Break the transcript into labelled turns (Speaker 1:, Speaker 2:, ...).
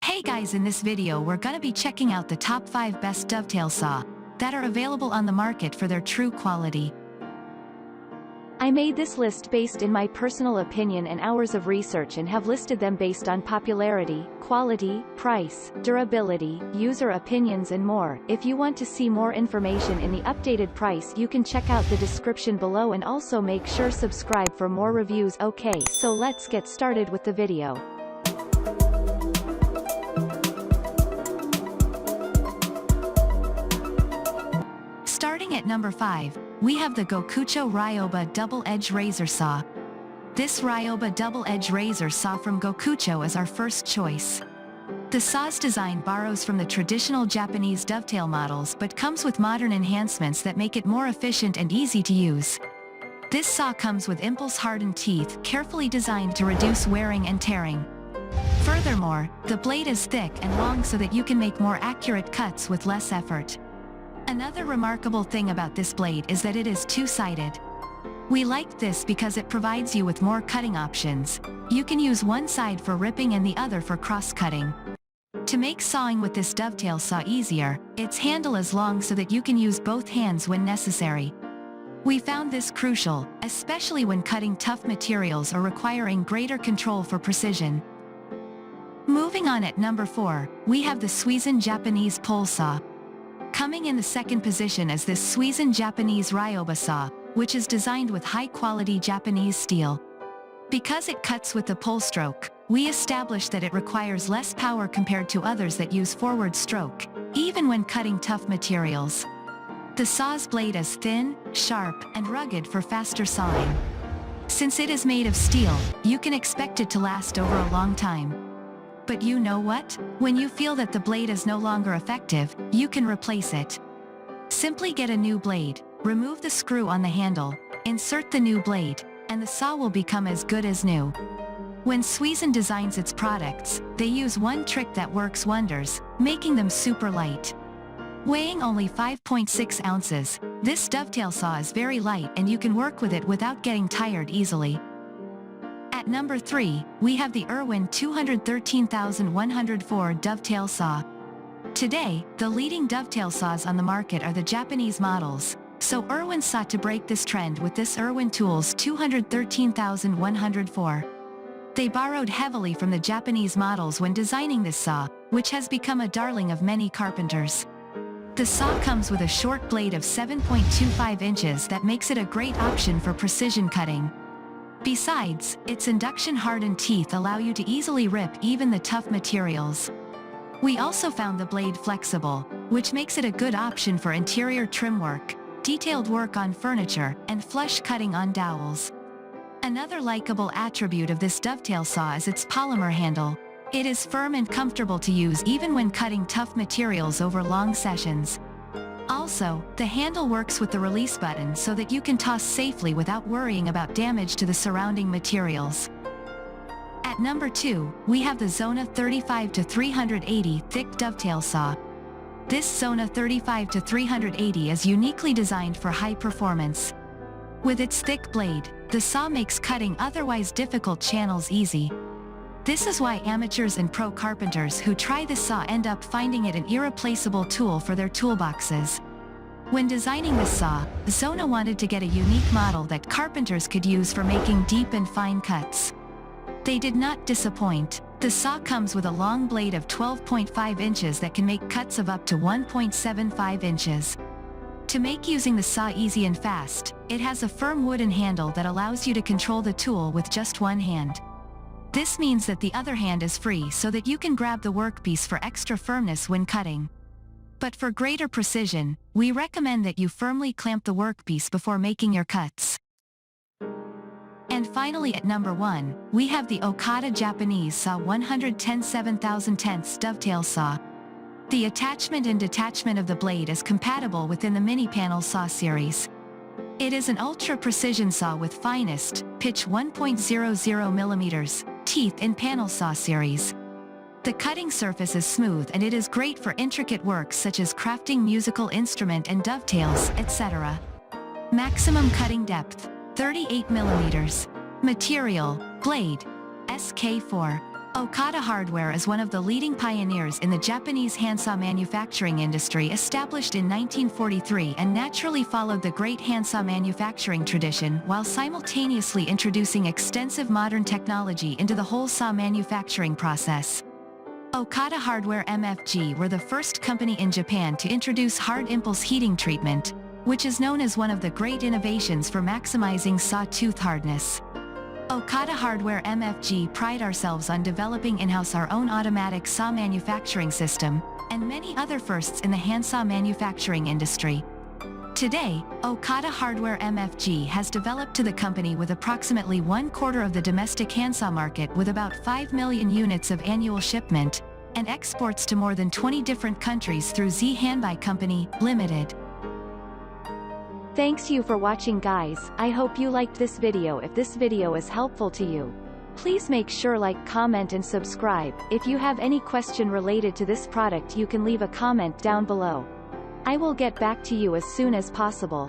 Speaker 1: Hey guys, in this video we're gonna be checking out the top 5 best dovetail saw that are available on the market for their true quality.
Speaker 2: I made this list based in my personal opinion and hours of research and have listed them based on popularity, quality, price, durability, user opinions and more. If you want to see more information in the updated price, you can check out the description below and also make sure subscribe for more reviews. Okay, so let's get started with the video.
Speaker 1: Starting at number 5, we have the GYOKUCHO Ryoba Double-Edge Razor Saw. This Ryoba Double-Edge Razor Saw from GYOKUCHO is our first choice. The saw's design borrows from the traditional Japanese dovetail models but comes with modern enhancements that make it more efficient and easy to use. This saw comes with impulse-hardened teeth carefully designed to reduce wearing and tearing. Furthermore, the blade is thick and long so that you can make more accurate cuts with less effort. Another remarkable thing about this blade is that it is two-sided. We liked this because it provides you with more cutting options. You can use one side for ripping and the other for cross-cutting. To make sawing with this dovetail saw easier, its handle is long so that you can use both hands when necessary. We found this crucial, especially when cutting tough materials or requiring greater control for precision. Moving on at number 4, we have the Suisun Japanese Pole Saw. Coming in the second position is this Suisun Japanese Ryoba saw, which is designed with high-quality Japanese steel. Because it cuts with the pole stroke, we established that it requires less power compared to others that use forward stroke, even when cutting tough materials. The saw's blade is thin, sharp, and rugged for faster sawing. Since it is made of steel, you can expect it to last over a long time. But you know what? When you feel that the blade is no longer effective, you can replace it. Simply get a new blade, remove the screw on the handle, insert the new blade, and the saw will become as good as new. When Suisun designs its products, they use one trick that works wonders, making them super light. Weighing only 5.6 ounces, this dovetail saw is very light and you can work with it without getting tired easily. At number 3, we have the IRWIN 213104 Dovetail Saw. Today, the leading dovetail saws on the market are the Japanese models, so IRWIN sought to break this trend with this IRWIN Tools 213104. They borrowed heavily from the Japanese models when designing this saw, which has become a darling of many carpenters. The saw comes with a short blade of 7.25 inches that makes it a great option for precision cutting. Besides, its induction-hardened teeth allow you to easily rip even the tough materials. We also found the blade flexible, which makes it a good option for interior trim work, detailed work on furniture, and flush cutting on dowels. Another likable attribute of this dovetail saw is its polymer handle. It is firm and comfortable to use even when cutting tough materials over long sessions. Also, the handle works with the release button so that you can toss safely without worrying about damage to the surrounding materials. At number 2, we have the Zona 35-380 Thick Dovetail Saw. This Zona 35-380 is uniquely designed for high performance. With its thick blade, the saw makes cutting otherwise difficult channels easy. This is why amateurs and pro carpenters who try this saw end up finding it an irreplaceable tool for their toolboxes. When designing this saw, Zona wanted to get a unique model that carpenters could use for making deep and fine cuts. They did not disappoint. The saw comes with a long blade of 12.5 inches that can make cuts of up to 1.75 inches. To make using the saw easy and fast, it has a firm wooden handle that allows you to control the tool with just one hand. This means that the other hand is free so that you can grab the workpiece for extra firmness when cutting. But for greater precision, we recommend that you firmly clamp the workpiece before making your cuts. And finally at number 1, we have the Okada Japanese Saw 110 7/10 Dovetail Saw. The attachment and detachment of the blade is compatible within the mini panel saw series. It is an ultra-precision saw with finest, pitch 1.00 millimeters, teeth in panel saw series. The cutting surface is smooth and it is great for intricate works such as crafting musical instrument and dovetails, etc. Maximum cutting depth, 38 millimeters. Material, blade, SK4. Okada Hardware is one of the leading pioneers in the Japanese handsaw manufacturing industry, established in 1943, and naturally followed the great handsaw manufacturing tradition while simultaneously introducing extensive modern technology into the whole saw manufacturing process. Okada Hardware MFG were the first company in Japan to introduce hard impulse heating treatment, which is known as one of the great innovations for maximizing saw tooth hardness. Okada Hardware MFG pride ourselves on developing in-house our own automatic saw manufacturing system, and many other firsts in the handsaw manufacturing industry. Today, Okada Hardware MFG has developed to the company with approximately 1/4 of the domestic handsaw market, with about 5 million units of annual shipment, and exports to more than 20 different countries through Z Hanbai Company, Limited.
Speaker 2: Thanks you for watching, guys. I hope you liked this video. If this video is helpful to you, please make sure like, comment and subscribe. If you have any question related to this product, you can leave a comment down below. I will get back to you as soon as possible.